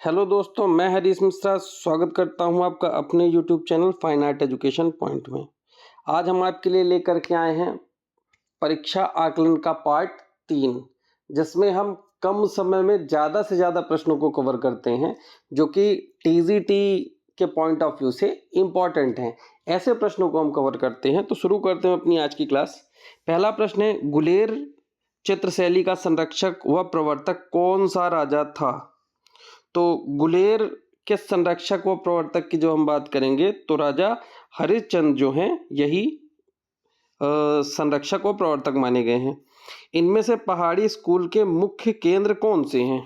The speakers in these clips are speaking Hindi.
हेलो दोस्तों, मैं हरीश मिश्रा स्वागत करता हूं आपका अपने YouTube channel fine art education point में। आज हम आपके लिए लेकर के आए हैं परीक्षा आकलन का पार्ट 3, जिसमें हम कम समय में ज़्यादा से ज़्यादा प्रश्नों को कवर करते हैं जो कि टीजीटी के पॉइंट ऑफ व्यू से इम्पॉर्टेंट हैं। ऐसे प्रश्नों को हम कवर करते हैं। तो शुरू करते हैं अपनी आज की क्लास। पहला प्रश्न है, गुलेर चित्रशैली का संरक्षक व प्रवर्तक कौन सा राजा था? तो गुलेर के संरक्षक व प्रवर्तक की जो हम बात करेंगे तो राजा हरिश्चंद्र जो हैं यही संरक्षक व प्रवर्तक माने गए हैं। इनमें से पहाड़ी स्कूल के मुख्य केंद्र कौन से हैं?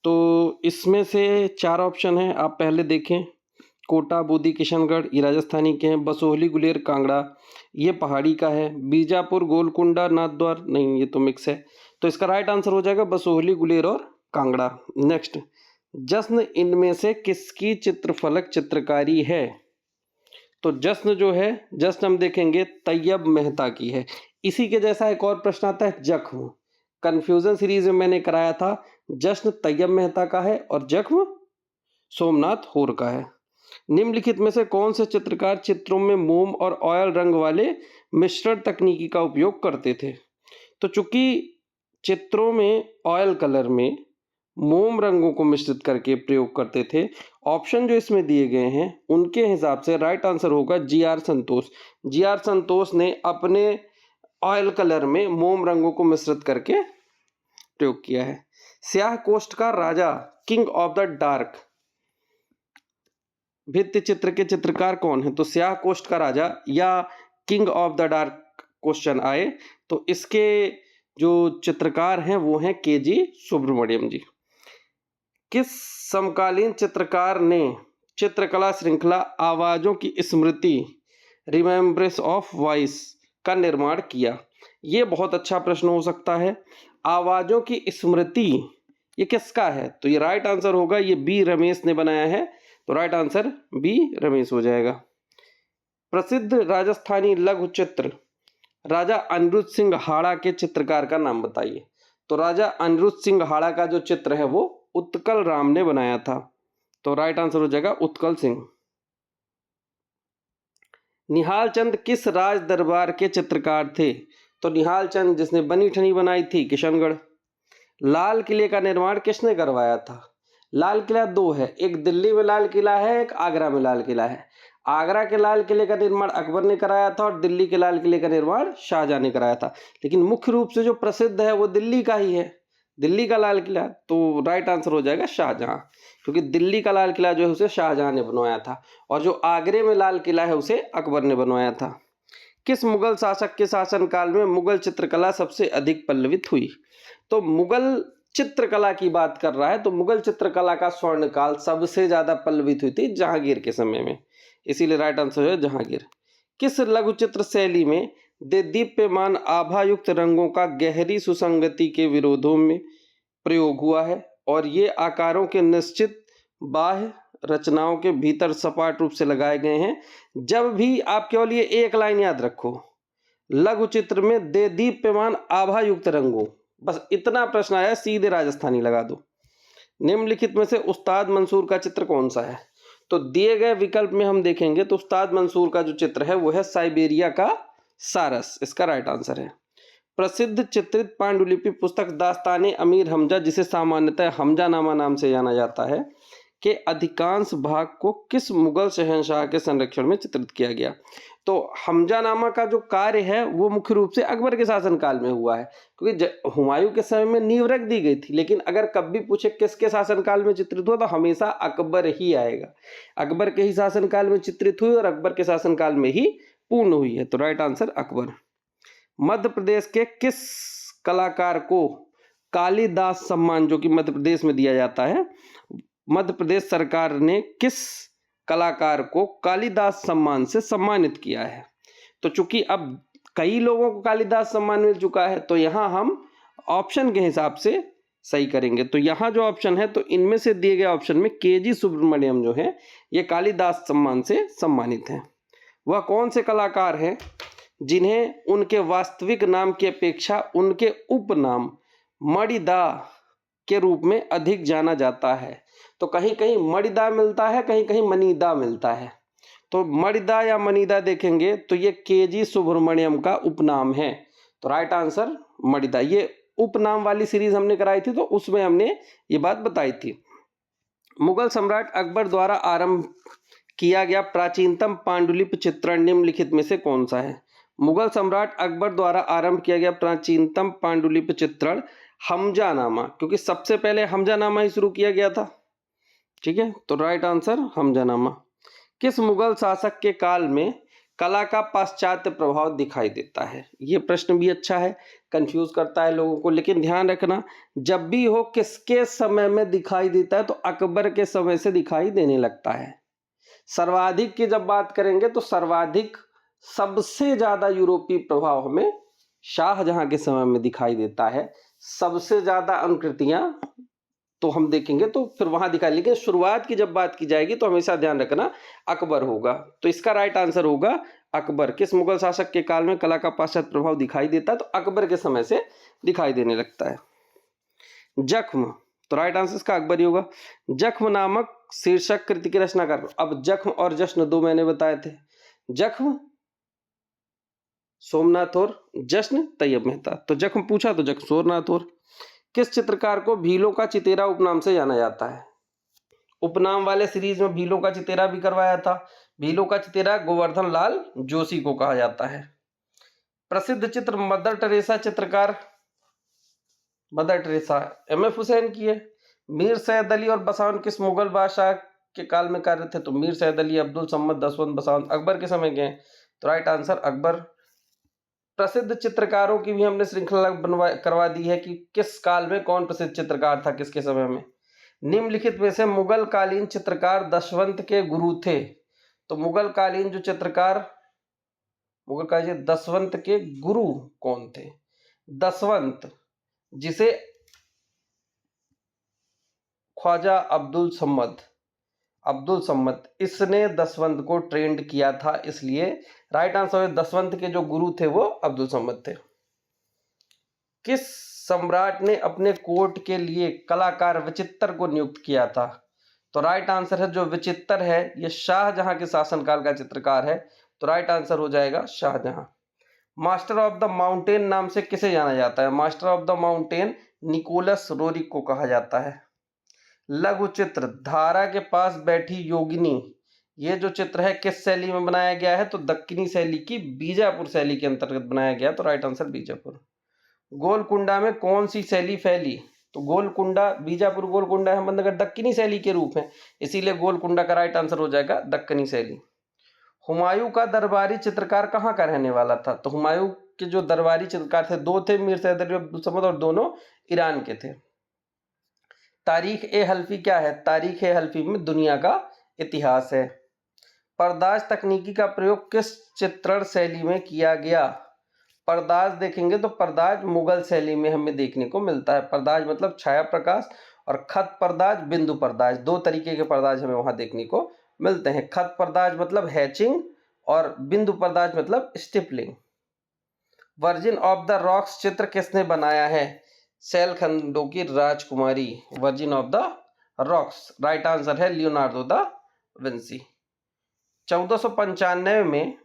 तो इसमें से 4 ऑप्शन हैं, आप पहले देखें। कोटा, बूंदी, किशनगढ़ ये राजस्थानी के हैं। बसोहली, गुलेर, कांगड़ा ये पहाड़ी का है। बीजापुर, गोलकुंडा, नाथद्वार नहीं, ये तो मिक्स है। तो इसका राइट आंसर हो जाएगा बसोहली, गुलेर और कांगड़ा। नेक्स्ट, जश्न इनमें से किसकी चित्रफलक चित्रकारी है? तो जश्न जो है, जश्न हम देखेंगे तैयब मेहता की है। इसी के जैसा एक और प्रश्न आता है, जख्म। कंफ्यूजन सीरीज में मैंने कराया था, जश्न तैयब मेहता का है और जख्म सोमनाथ होर का है। निम्नलिखित में से कौन से चित्रकार चित्रों में मोम और ऑयल रंग वाले मिश्रण तकनीकी का उपयोग करते थे? तो चूंकि चित्रों में ऑयल कलर में मोम रंगों को मिश्रित करके प्रयोग करते थे, ऑप्शन जो इसमें दिए गए हैं उनके हिसाब से राइट आंसर होगा जी.आर. संतोष। जी.आर. संतोष ने अपने ऑयल कलर में मोम रंगों को मिश्रित करके प्रयोग किया है। स्याह कोष्ठ का राजा, किंग ऑफ द डार्क, भित्ति चित्र के चित्रकार कौन है? तो स्याह कोष्ठ का राजा या king of the dark question आए तो इसके जो चित्रकार हैं वो हैं के.जी. सुब्रमण्यम जी। किस समकालीन चित्रकार ने चित्रकला श्रृंखला आवाजों की स्मृति, रिमेम्ब्रेंस ऑफ वॉइस का निर्माण किया? ये बहुत अच्छा प्रश्न हो सकता है। आवाजों की स्मृति ये किसका है? तो ये राइट आंसर होगा, ये बी रमेश ने बनाया है। तो राइट आंसर बी रमेश हो जाएगा। प्रसिद्ध राजस्थानी लघु चित्र राजा अनिरुद्ध सिंह हाड़ा के चित्रकार का नाम बताइए। तो राजा अनिरुद्ध सिंह हाड़ा का जो चित्र है वो उत्कल राम ने बनाया था। तो राइट आंसर हो जाएगा उत्कल सिंह। निहाल चंद किस राज दरबार के चित्रकार थे? तो निहाल चंद जिसने बनी ठनी बनाई थी किशनगढ़। लाल किले का निर्माण किसने करवाया था? लाल किला 2 है, एक दिल्ली में लाल किला है, एक आगरा में लाल किला है। आगरा के लाल किले का निर्माण अकबर ने कराया था और दिल्ली के लाल किले का निर्माण शाहजहां ने कराया था। लेकिन मुख्य रूप से जो प्रसिद्ध है वो दिल्ली का ही है, दिल्ली का लाल किला। तो राइट आंसर हो जाएगा शाहजहां, क्योंकि दिल्ली का लाल किला जो है उसे शाहजहां ने बनवाया था और जो आगरे में लाल किला है उसे अकबर ने बनवाया था। किस मुगल शासक के शासनकाल में मुगल चित्रकला सबसे अधिक पल्लवित हुई? तो मुगल चित्रकला की बात कर रहा है, तो मुगल चित्रकला का स्वर्णकाल सबसे ज्यादा पल्लवित हुई थी जहांगीर के समय में, इसीलिए राइट आंसर है जहांगीर। किस लघु चित्र शैली में दीप्यमान आभायुक्त रंगों का गहरी सुसंगति के विरोधों में प्रयोग हुआ है और ये आकारों के निश्चित बाह्य रचनाओं के भीतर सपाट रूप से लगाए गए हैं? जब भी आप केवल ये एक लाइन याद रखो, लघु चित्र में दीप्यमान आभायुक्त रंगों, बस इतना प्रश्न आया, सीधे राजस्थानी लगा दो। निम्नलिखित में से उस्ताद मंसूर का चित्र कौन सा है? तो दिए गए विकल्प में हम देखेंगे तो उस्ताद मंसूर का जो चित्र है वो है साइबेरिया का सारस, इसका राइट आंसर है। प्रसिद्ध चित्रित पांडुलिपि पुस्तक दास्ताने अमीर हमजा, जिसे सामान्यतः हमजानामा नाम से जाना जाता है, के अधिकांश भाग को किस मुगल शहंशाह के संरक्षण में चित्रित किया गया? तो हमजानामा का जो कार्य है वो मुख्य रूप से अकबर के शासनकाल में हुआ है, क्योंकि हुमायूं के समय में नींव रख दी गई थी, लेकिन अगर कभी पूछे किसके शासनकाल में चित्रित हुआ तो हमेशा अकबर ही आएगा। अकबर के ही शासनकाल में चित्रित हुई और अकबर के शासनकाल में ही पूर्ण हुई है। तो राइट आंसर अकबर। मध्य प्रदेश के किस कलाकार को कालिदास सम्मान, जो कि मध्य प्रदेश में दिया जाता है, मध्य प्रदेश सरकार ने किस कलाकार को कालिदास सम्मान से सम्मानित किया है? तो चूंकि अब कई लोगों को कालिदास सम्मान मिल चुका है तो यहां हम ऑप्शन के हिसाब से सही करेंगे। तो यहां जो ऑप्शन है, तो इनमें से दिए गए ऑप्शन में के.जी. सुब्रमण्यम जो है ये कालिदास सम्मान से सम्मानित हैं। वह कौन से कलाकार हैं जिन्हें उनके वास्तविक नाम की अपेक्षा उनके उपनाम मणिदा के रूप में अधिक जाना जाता है? तो कहीं कहीं मणिदा मिलता है, कहीं कहीं मनीदा मिलता है। तो मणिदा या मनीदा देखेंगे तो ये केजी सुब्रमण्यम का उपनाम है। तो राइट आंसर मणिदा। ये उपनाम वाली सीरीज हमने कराई थी तो उसमें हमने ये बात बताई थी। मुगल सम्राट अकबर द्वारा आरंभ किया गया प्राचीनतम पांडुलिपि चित्रण निम्नलिखित में से कौन सा है? मुगल सम्राट अकबर द्वारा आरंभ किया गया प्राचीनतम पांडुलिपि चित्रण हमजानामा, क्योंकि सबसे पहले हमजानामा ही शुरू किया गया था। ठीक है, तो राइट आंसर हमजानामा। किस मुगल शासक के काल में कला का पाश्चात्य प्रभाव दिखाई देता है? ये प्रश्न भी अच्छा है, कंफ्यूज करता है लोगों को, लेकिन ध्यान रखना जब भी हो किसके समय में दिखाई देता है तो अकबर के समय से दिखाई देने लगता है। सर्वाधिक की जब बात करेंगे तो सर्वाधिक सबसे ज्यादा यूरोपीय प्रभाव हमें शाहजहां के समय में दिखाई देता है। सबसे ज्यादा अनुकृतियां तो हम देखेंगे तो फिर वहां दिखाई, लेकिन शुरुआत की जब बात की जाएगी तो हमेशा ध्यान रखना अकबर होगा। तो इसका राइट आंसर होगा अकबर। किस मुगल शासक के काल में कला का पाश्चात्य प्रभाव दिखाई देता है? तो अकबर के समय से दिखाई देने लगता है। जख्म, तो राइट आंसर इसका अकबर ही होगा। जख्म नामक शीर्षक कृति की रचना कर। अब जख्म और जश्न दो मैंने बताए थे। जख्म सोमनाथ और जश्न तैयब मेहता। तो जख्म पूछा तो जख्म सोमनाथ और। किस चित्रकार को भीलों का चितेरा उपनाम से जाना जाता है? उपनाम वाले सीरीज में भीलों का चितेरा भी करवाया था। भीलों का चितेरा गोवर्धन लाल जोशी को कहा जाता है। प्रसिद्ध चित्र मदर टेरेसा चित्रकार मदर टेरेसा एम.एफ. हुसैन की है। मीर सैयद अली और बसावन किस मुगल बादशाह के काल में कार्य थे? तो मीर सैयद अली, अब्दुल सम्मद, दसवंत, बसावन अकबर के समय के हैं। तो राइट आंसर अकबर। प्रसिद्ध चित्रकारों की भी हमने श्रृंखला करवा दी है कि किस काल में कौन प्रसिद्ध चित्रकार था, किसके समय में। निम्नलिखित में से मुगल कालीन चित्रकार दसवंत के गुरु थे। तो मुगल कालीन जो चित्रकार मुगल कालीन दसवंत के गुरु कौन थे? दसवंत, जिसे ख्वाजा अब्दुल सम्मद इसने दसवंत को ट्रेंड किया था, इसलिए राइट आंसर दसवंत के जो गुरु थे वो अब्दुल सम्मद थे। किस सम्राट ने अपने कोर्ट के लिए कलाकार विचित्र को नियुक्त किया था? तो राइट आंसर है जो विचित्र है ये शाहजहां के शासनकाल का चित्रकार है। तो राइट आंसर हो जाएगा Shahjahan. Master of the mountain नाम से किसे जाना जाता है? Master of the mountain Nicholas Roerich को कहा जाता है। लघु चित्र धारा के पास बैठी योगिनी, ये जो चित्र है किस शैली में बनाया गया है? तो दक्कनी शैली की बीजापुर शैली के अंतर्गत बनाया गया। तो राइट आंसर बीजापुर। गोलकुंडा में कौन सी शैली फैली? तो गोलकुंडा बीजापुर गोलकुंडा अहमदनगर दक्कनी शैली के रूप है, इसीलिए गोलकुंडा का राइट आंसर हो जाएगा दक्कनी शैली। हुमायूं का दरबारी चित्रकार कहाँ का रहने वाला था? तो हुमायूं के जो दरबारी चित्रकार थे दो थे, मीर सैयद अली अब्दुल समद, और दोनों ईरान के थे। तारीख ए हल्फी क्या है? तारीख ए हल्फी में दुनिया का इतिहास है। पर्दाज तकनीकी का प्रयोग किस चित्रण शैली में किया गया? पर्दाज देखेंगे तो पर्दाज मुगल शैली में हमें देखने को मिलता है। पर्दाज मतलब छाया प्रकाश, और खत पर्दाज, बिंदु पर्दाज, दो तरीके के पर्दाज हमें वहां देखने को मिलते हैं। खत पर्दाज मतलब हैचिंग और बिंदु पर्दाज मतलब stippling. Virgin of the rocks चित्र किसने बनाया है? सैलखंडो की राजकुमारी, virgin of the rocks. Right answer है लियोनार्डो दा विंसी। 1495 में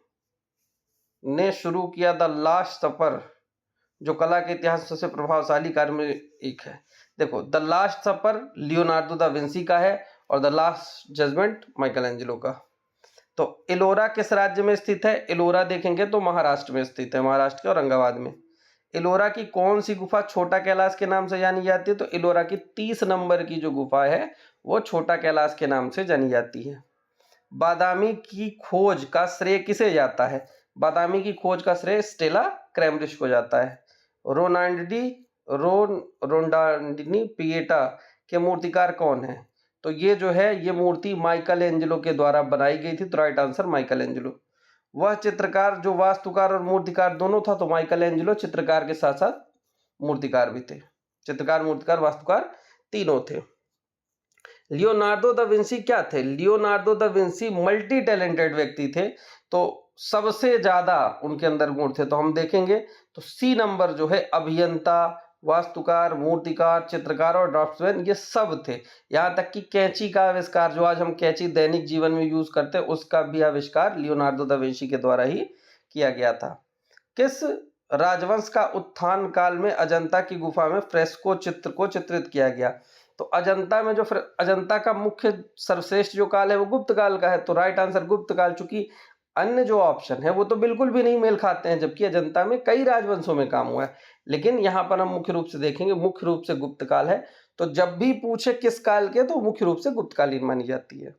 ने शुरू किया द लास्ट सपर, जो कला के इतिहास में सबसे प्रभावशाली कार्य में एक है। देखो the last supper Leonardo da Vinci का है और the last judgment Michelangelo का। तो एलोरा किस राज्य में स्थित है? एलोरा देखेंगे तो महाराष्ट्र में स्थित है, महाराष्ट्र के औरंगाबाद में। एलोरा की कौन सी गुफा छोटा कैलाश के नाम से जानी जाती है? तो एलोरा की 30 नंबर की जो गुफा है वो छोटा कैलाश के नाम से जानी जाती है। बादामी की खोज का श्रेय किसे जाता है? बादामी की खोज का श्रेय स्टेला क्रैमरिश को जाता है। रोनाल्डिनी पिएटा के मूर्तिकार कौन है? तो ये जो है ये मूर्ति माइकल एंजेलो के द्वारा बनाई गई थी। तो राइट आंसर माइकल एंजेलो। वह चित्रकार जो वास्तुकार और मूर्तिकार दोनों था, तो माइकल एंजेलो चित्रकार के साथ साथ मूर्तिकार भी थे। चित्रकार, मूर्तिकार, वास्तुकार तीनों थे। लियोनार्डो दा विंसी क्या थे? Leonardo da Vinci multi talented व्यक्ति थे, तो सबसे ज्यादा उनके अंदर गुण थे। तो हम देखेंगे तो सी नंबर जो है अभियंता, वास्तुकार, मूर्तिकार, चित्रकार और ड्राफ्ट्समैन ये सब थे। यहाँ तक कि कैंची का आविष्कार, जो आज हम कैंची दैनिक जीवन में यूज करते हैं, उसका भी आविष्कार लियोनार्डो दा विंची के द्वारा ही किया गया था। किस राजवंश का उत्थान काल में अजंता की गुफा में फ्रेस्को चित्र को चित्रित किया गया? तो अजंता में जो अजंता का मुख्य सर्वश्रेष्ठ जो काल है वो गुप्त काल का है, तो राइट आंसर गुप्त काल। चूंकि अन्य जो ऑप्शन है वो तो बिल्कुल भी नहीं मेल खाते हैं, जबकि अजंता में कई राजवंशों में काम हुआ है, लेकिन यहाँ पर हम मुख्य रूप से देखेंगे, मुख्य रूप से गुप्त काल है। तो जब भी पूछे किस काल के, तो मुख्य रूप से गुप्तकालीन मानी जाती है।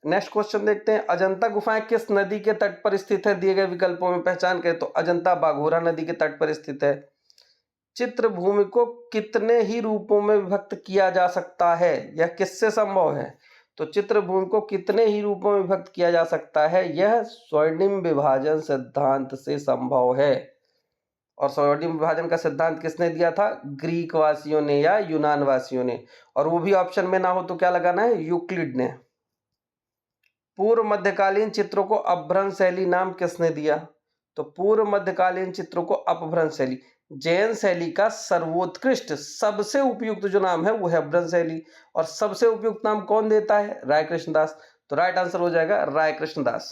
नेक्स्ट क्वेश्चन देखते हैं, अजंता गुफाएं किस नदी के तट पर स्थित है? दिए गए विकल्पों में पहचान करें। तो अजंता बाघोरा नदी के तट पर स्थित है। चित्रभूमि को कितने ही रूपों में विभक्त किया जा सकता है? यह किससे संभव है? तो चित्रभूमि को कितने ही रूपों में विभक्त किया जा सकता है? यह स्वर्णिम विभाजन सिद्धांत से संभव है। और स्वर्णिम विभाजन का सिद्धांत किसने दिया था? ग्रीक वासियों ने या यूनान वासियों ने। और वो भी ऑप्शन में ना हो तो क्या लगाना है? यूक्लिड ने। पूर्व मध्यकालीन चित्रों को अपभ्रंश शैली नाम किसने दिया? तो पूर्व मध्यकालीन चित्रों को अपभ्रंश शैली, जैन शैली का सर्वोत्कृष्ट सबसे उपयुक्त जो नाम है वो है अपभ्रंश शैली। और सबसे उपयुक्त नाम कौन देता है? राय कृष्णदास। तो राइट आंसर हो जाएगा राय कृष्णदास।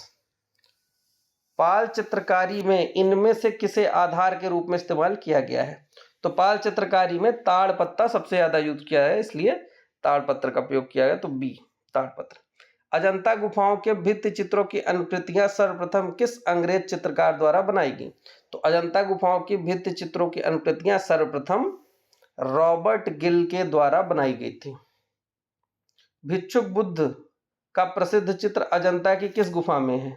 पाल चित्रकारी में इनमें से किसे आधार के रूप में इस्तेमाल किया गया है? तो पाल चित्रकारी में ताड़पत्ता सबसे ज्यादा यूज किया है, इसलिए ताड़पत्र का प्रयोग किया गया। तो बी ताड़पत्र। अजंता गुफाओं के भित्ति चित्रों की अनुकृतियां सर्वप्रथम किस अंग्रेज चित्रकार द्वारा बनाई गई? तो अजंता गुफाओं की भित्ति चित्रों की अनुकृतियां सर्वप्रथम रॉबर्ट गिल के द्वारा बनाई गई थी। भिक्षुक बुद्ध का प्रसिद्ध चित्र अजंता की किस गुफा में है?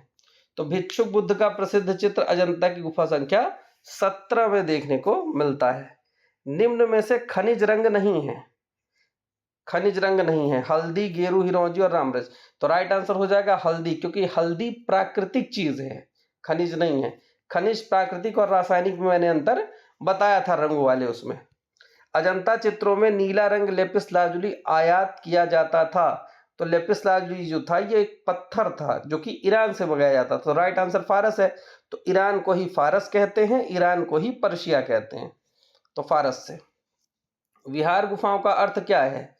तो भिक्षुक बुद्ध का प्रसिद्ध चित्र अजंता की गुफा संख्या 17 में देखने को मिलता है। निम्न में से खनिज रंग नहीं है, खनिज रंग नहीं है, हल्दी, गेरू, हिरोंजी और रामरस। तो राइट आंसर हो जाएगा हल्दी, क्योंकि हल्दी प्राकृतिक चीज है, खनिज नहीं है। खनिज प्राकृतिक और रासायनिक में मैंने अंतर बताया था रंगों वाले उसमें। अजंता चित्रों में नीला रंग लेपिस लाजुली आयात किया जाता था। तो लेपिस लाजुली जो था ये एक पत्थर था जो कि ईरान से मंगाया जाता था। तो राइट आंसर फारस है। तो ईरान को ही फारस कहते हैं, ईरान को ही पर्शिया कहते हैं। तो फारस से। विहार गुफाओं का अर्थ क्या है?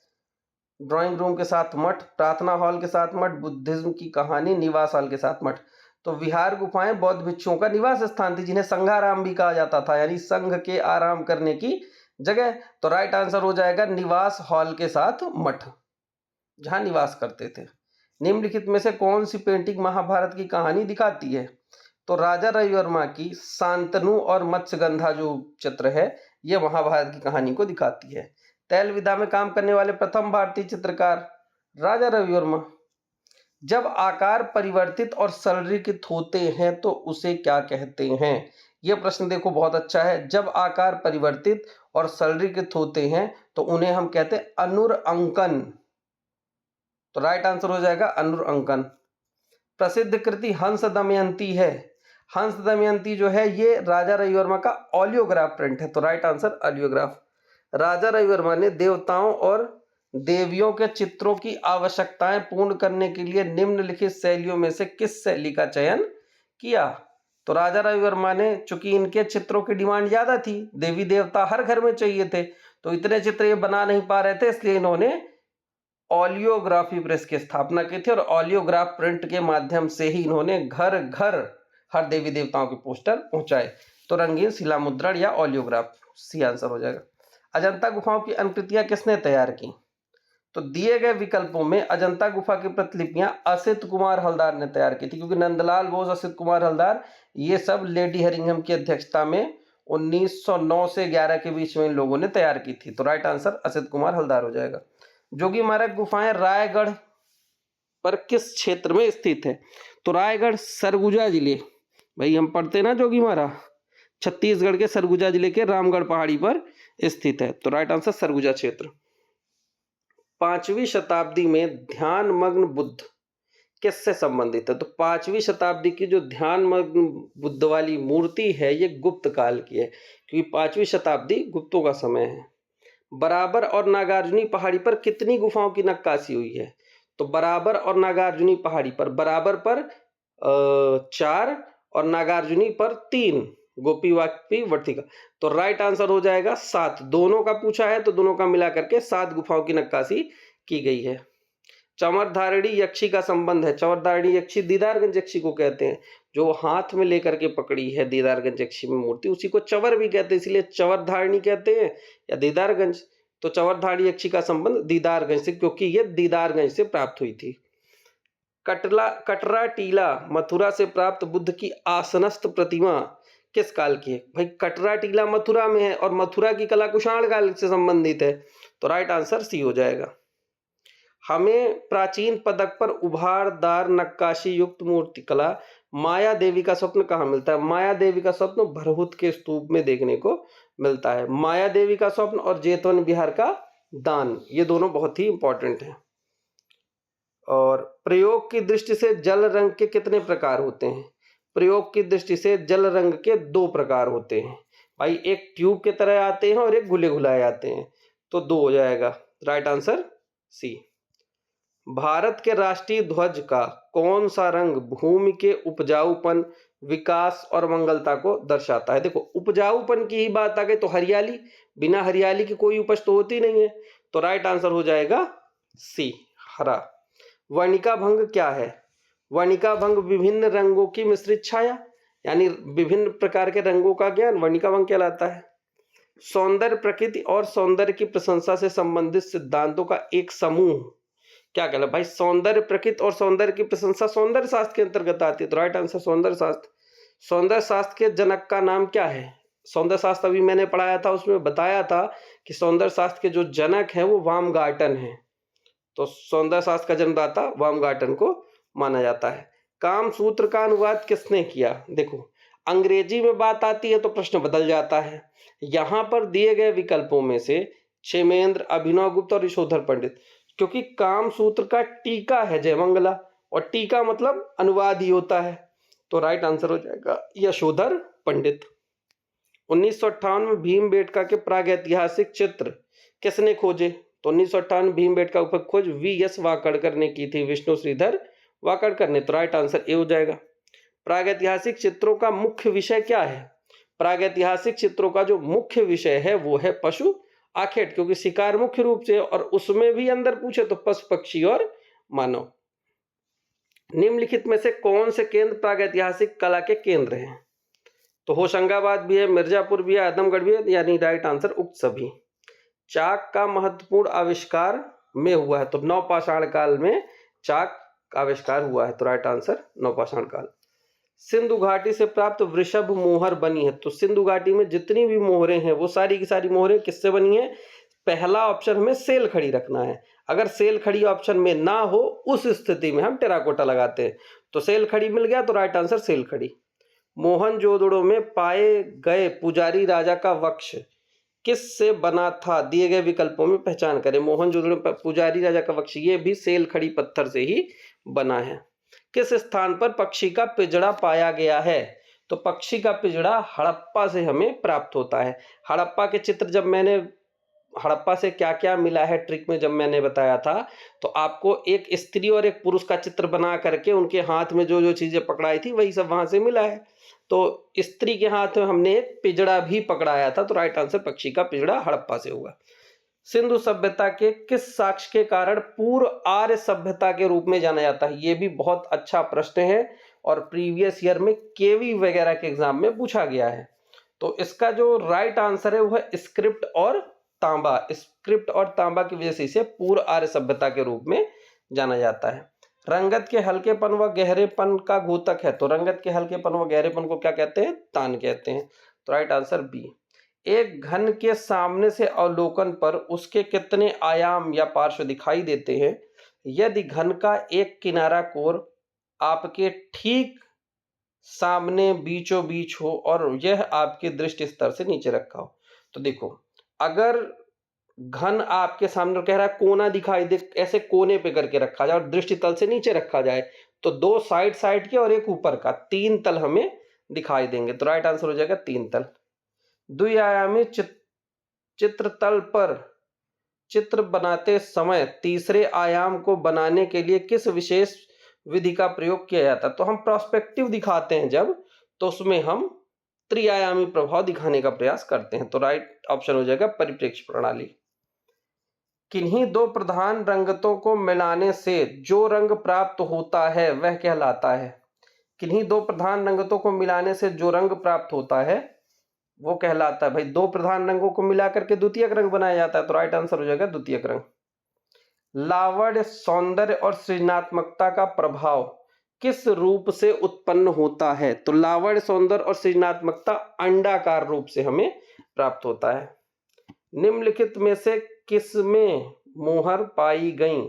ड्राइंग रूम के साथ मठ, प्रार्थना हॉल के साथ मठ, बुद्धिज्म की कहानी, निवास हॉल के साथ मठ। तो विहार गुफाएं बौद्ध भिक्षुओं का निवास स्थान थी, जिन्हें संघाराम भी कहा जाता था, यानी संघ के आराम करने की जगह। तो राइट आंसर हो जाएगा निवास हॉल के साथ मठ, जहां निवास करते थे। निम्नलिखित में से कौन सी पेंटिंग महाभारत की कहानी दिखाती है? तो राजा रविवर्मा की शांतनु और मत्स्यगंधा जो चित्र है यह महाभारत की कहानी को दिखाती है। तैल विधा में काम करने वाले प्रथम भारतीय चित्रकार राजा रविवर्मा। जब आकार परिवर्तित और सरलीकृत होते हैं तो उसे क्या कहते हैं? यह प्रश्न देखो बहुत अच्छा है। जब आकार परिवर्तित और सरलीकृत होते हैं तो उन्हें हम कहते हैं अनुरअंकन। तो राइट आंसर हो जाएगा अनुरअंकन। प्रसिद्ध कृति हंस दमयंती है। हंस दमयंती जो है ये राजा रविवर्मा का ऑलियोग्राफ प्रिंट है। तो राइट आंसर ऑलियोग्राफ। राजा रविवर्मा ने देवताओं और देवियों के चित्रों की आवश्यकताएं पूर्ण करने के लिए निम्नलिखित शैलियों में से किस शैली का चयन किया? तो राजा रविवर्मा ने, चूंकि इनके चित्रों की डिमांड ज्यादा थी, देवी देवता हर घर में चाहिए थे, तो इतने चित्र ये बना नहीं पा रहे थे, इसलिए इन्होंने ऑलियोग्राफी प्रेस की स्थापना की थी। और ऑलियोग्राफ प्रिंट के माध्यम से ही इन्होंने घर घर हर देवी देवताओं के पोस्टर पहुंचाए। तो रंगीन शिला मुद्रण या ऑलियोग्राफ, सी आंसर हो जाएगा। अजंता गुफाओं की अनुकृतियां किसने तैयार की? तो दिए गए विकल्पों में अजंता गुफा की प्रतिलिपियां असित कुमार हलदार ने तैयार की थी, क्योंकि नंदलाल बोस, असित कुमार हलदार ये सब लेडी हरिंघम की अध्यक्षता में 1909 से 11 के बीच में इन लोगों ने तैयार की थी। तो राइट आंसर असित कुमार हलदार हो जाएगा। जोगीमारा गुफाएं रायगढ़ पर किस क्षेत्र में स्थित है? तो रायगढ़ सरगुजा जिले, भाई हम पढ़ते ना जोगीमारा, छत्तीसगढ़ के सरगुजा जिले के रामगढ़ पहाड़ी पर स्थित है। तो राइट आंसर सरगुजा क्षेत्र। 5वीं शताब्दी में ध्यान मग्न बुद्ध किससे संबंधित है? तो 5वीं शताब्दी की जो ध्यान मग्न बुद्ध वाली मूर्ति है ये गुप्त काल की है, क्योंकि 5वीं शताब्दी गुप्तों का समय है। बराबर और नागार्जुनी पहाड़ी पर कितनी गुफाओं की नक्काशी हुई है? तो बराबर और नागार्जुनी पहाड़ी पर, बराबर पर 4 और नागार्जुनी पर 3, गोपी वापी वर्तिका। तो राइट आंसर हो जाएगा 7। दोनों का पूछा है तो दोनों का मिला करके 7 गुफाओं की नक्काशी की गई है। चमरधारिणी यक्षी का संबंध है। चमरधारिणी यक्षी दीदारगंज यक्षी को कहते हैं, जो हाथ में लेकर के पकड़ी है दीदारगंज यक्षी में मूर्ति, उसी को चवर भी कहते हैं, इसलिए चवरधारिणी कहते हैं या दीदारगंज। तो चवरधारिणी यक्षी का संबंध दीदारगंज से, क्योंकि ये दीदारगंज से प्राप्त हुई थी। कटरा टीला मथुरा से प्राप्त बुद्ध की आसनस्थ प्रतिमा किस काल की है? भाई कटरा टीला मथुरा में है और मथुरा की कला कुषाण काल से संबंधित है, तो राइट आंसर सी हो जाएगा। हमें प्राचीन पदक पर उभारदार नक्काशी युक्त मूर्ति कला माया देवी का स्वप्न कहाँ मिलता है? माया देवी का स्वप्न भरहुत के स्तूप में देखने को मिलता है। माया देवी का स्वप्न और जेतवन विहार का दान, ये दोनों बहुत ही इंपॉर्टेंट हैं। और प्रयोग की दृष्टि से जल रंग के कितने प्रकार होते हैं? प्रयोग की दृष्टि से जल रंग के 2 प्रकार होते हैं भाई, एक ट्यूब के तरह आते हैं और एक घुले घुलाए आते हैं, तो 2 हो जाएगा। Right answer C. भारत के राष्ट्रीय ध्वज का कौन सा रंग भूमि के उपजाऊपन, विकास और मंगलता को दर्शाता है? देखो उपजाऊपन की ही बात आ गई तो हरियाली, बिना हरियाली की कोई उपज तो होती नहीं है, तो राइट आंसर हो जाएगा सी, हरा। वर्णिका भंग क्या है? वर्णिका भंग विभिन्न रंगों की मिश्रित छाया, यानी विभिन्न प्रकार के रंगों का ज्ञान वर्णिका भंग कहलाता है। सौंदर्य प्रकृति और सौंदर्य की प्रशंसा से संबंधित सिद्धांतों का एक समूह क्या कहला? भाई सौंदर्य प्रकृति और सौंदर्य की प्रशंसा सौंदर्य शास्त्र के अंतर्गत आती है, तो राइट आंसर सौंदर्य शास्त्र। सौंदर्य शास्त्र के जनक का नाम क्या है? सौंदर्य शास्त्र अभी मैंने पढ़ाया था, उसमें बताया था कि सौंदर्य शास्त्र के जो जनक है वो वामगार्टन है, तो सौंदर्य शास्त्र का जन्मदाता वामगार्टन को माना जाता है। कामसूत्र का अनुवाद किसने किया? देखो अंग्रेजी में बात आती है तो प्रश्न बदल जाता है। यहां पर दिए गए विकल्पों में से क्षेमेंद्र, अभिनव गुप्त और यशोधर पंडित, क्योंकि कामसूत्र का टीका है जयमंगला, और टीका मतलब अनुवाद ही होता है, तो राइट आंसर हो जाएगा यशोधर पंडित। 1958 में भीमबेटका के प्रागैतिहासिक चित्र किसने खोजे? तो 1958 भीमबेटका का खोज वी.एस. वाकड़कर ने की थी, विष्णु श्रीधर वाकड़कर ने, तो राइट आंसर ए हो जाएगा। प्रागैतिहासिक चित्रों का मुख्य विषय क्या है? प्रागैतिहासिक चित्रों का जो मुख्य विषय है वो है पशु आखेट, क्योंकि शिकार मुख्य रूप से, और उसमें भी अंदर पूछे तो पशु पक्षी और मानव। निम्नलिखित में से कौन से केंद्र प्रागैतिहासिक कला के केंद्र हैं? तो होशंगाबाद भी है, मिर्जापुर भी है, आदमगढ़ भी है, यानी राइट आंसर उक्त सभी। चाक का महत्वपूर्ण आविष्कार में हुआ है, तो नवपाषाण काल में चाक का आविष्कार हुआ है, तो राइट आंसर नवपाषाण काल। सिंधु घाटी से प्राप्त वृषभ मोहर बनी है, तो सिंधु घाटी में जितनी भी मोहरें हैं वो सारी की सारी मोहरें किससे बनी है? पहला ऑप्शन हमें सेल खड़ी रखना है, अगर सेल खड़ी ऑप्शन में ना हो उस स्थिति में हम टेराकोटा लगाते हैं, तो सेल खड़ी मिल गया, तो राइट आंसर सेल खड़ी। मोहनजोदड़ो में पाए गए पुजारी राजा का वक्ष किस से बना था? दिए गए विकल्पों में पहचान करें। मोहनजोदड़ो में पुजारी राजा का वक्ष ये भी सेल खड़ी पत्थर से ही बना है। किस स्थान पर पक्षी का पिंजड़ा पाया गया है? तो पक्षी का पिंजड़ा हड़प्पा से हमें प्राप्त होता है। हड़प्पा के चित्र जब मैंने हड़प्पा से क्या क्या मिला है ट्रिक में जब मैंने बताया था, तो आपको एक स्त्री और एक पुरुष का चित्र बना करके उनके हाथ में जो जो चीजें पकड़ाई थी वही सब वहां से मिला है। तो स्त्री के हाथ में हमने एक पिंजड़ा भी पकड़ाया था, तो राइट आंसर पक्षी का पिंजड़ा हड़प्पा से होगा। सिंधु सभ्यता के किस साक्ष्य के कारण पूर्व आर्य सभ्यता के रूप में जाना जाता है? ये भी बहुत अच्छा प्रश्न है और प्रीवियस ईयर में केवी वगैरह के एग्जाम में पूछा गया है। तो इसका जो राइट आंसर है वो है स्क्रिप्ट और तांबा। स्क्रिप्ट और तांबा की वजह से इसे पूर्व आर्य सभ्यता के रूप में जाना जाता है। रंगत के हल्केपन व गहरेपन का घोतक है, तो रंगत के हल्केपन व गहरेपन को क्या कहते हैं? तान कहते हैं, तो राइट आंसर बी। एक घन के सामने से अवलोकन पर उसके कितने आयाम या पार्श्व दिखाई देते हैं? यदि घन का एक किनारा कोर आपके ठीक सामने बीचों बीच हो और यह आपके दृष्टि स्तर से नीचे रखा हो, तो देखो अगर घन आपके सामने कह रहा है कोना दिखाई दे, ऐसे कोने पे करके रखा जाए और दृष्टि तल से नीचे रखा जाए, तो 2 साइड के और एक ऊपर का 3 तल हमें दिखाई देंगे, तो राइट आंसर हो जाएगा 3 तल। द्विआयामी चित्र तल पर चित्र बनाते समय तीसरे आयाम को बनाने के लिए किस विशेष विधि का प्रयोग किया जाता है? तो हम प्रोस्पेक्टिव दिखाते हैं जब, तो उसमें हम त्रिआयामी प्रभाव दिखाने का प्रयास करते हैं। तो राइट ऑप्शन हो जाएगा परिप्रेक्ष्य प्रणाली। किन्हीं दो प्रधान रंगतों को मिलाने से जो रंग प्राप्त होता है वह कहलाता है। किन्हीं दो प्रधान रंगतों को मिलाने से जो रंग प्राप्त होता है वो कहलाता है। भाई दो प्रधान रंगों को मिलाकर के द्वितीयक रंग बनाया जाता है, तो राइट आंसर हो जाएगा द्वितीयक रंग। लावण्य, सौंदर्य और सृजनात्मकता का प्रभाव किस रूप से उत्पन्न होता है? तो लावण्य, सौंदर्य और सृजनात्मकता अंडाकार रूप से हमें प्राप्त होता है। निम्नलिखित में से किसमें मोहर पाई गई?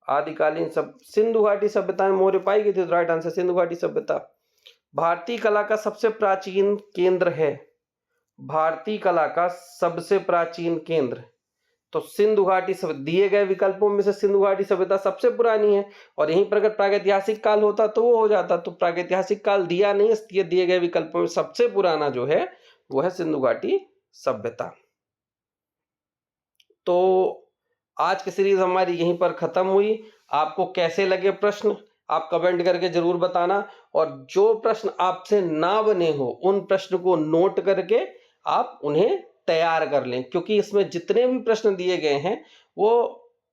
आदिकालीन सब सिंधु घाटी सभ्यता में मोहरें पाई गई थी, तो राइट आंसर सिंधु घाटी सभ्यता। भारतीय कला का सबसे प्राचीन केंद्र है। भारतीय कला का सबसे प्राचीन केंद्र, तो सिंधु घाटी सभ्यता। दिए गए विकल्पों में से सिंधु घाटी सभ्यता सबसे पुरानी है, और यहीं पर अगर प्रागैतिहासिक काल होता तो वो हो जाता, तो प्रागैतिहासिक काल दिया नहीं, इसलिए दिए गए विकल्पों में सबसे पुराना जो है वो है सिंधु घाटी सभ्यता। तो आज की सीरीज हमारी यहीं पर खत्म हुई। आपको कैसे लगे प्रश्न आप कमेंट करके जरूर बताना, और जो प्रश्न आपसे ना बने हो उन प्रश्न को नोट करके आप उन्हें तैयार कर लें, क्योंकि इसमें जितने भी प्रश्न दिए गए हैं वो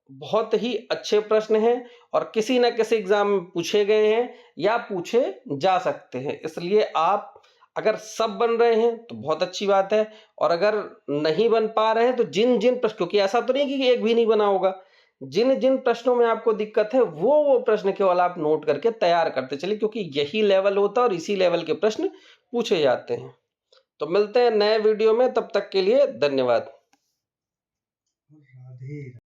बहुत ही अच्छे प्रश्न हैं और किसी न किसी एग्जाम में पूछे गए हैं या पूछे जा सकते हैं। इसलिए आप अगर सब बन रहे हैं तो बहुत अच्छी बात है, और अगर नहीं बन पा रहे हैं तो जिन जिन प्रश्न, क्योंकि ऐसा तो नहीं कि एक भी नहीं बना होगा, जिन जिन प्रश्नों में आपको दिक्कत है वो प्रश्न केवल आप नोट करके तैयार करते चलिए, क्योंकि यही लेवल होता है और इसी लेवल के प्रश्न पूछे जाते हैं। तो मिलते हैं नए वीडियो में, तब तक के लिए धन्यवाद। राधे।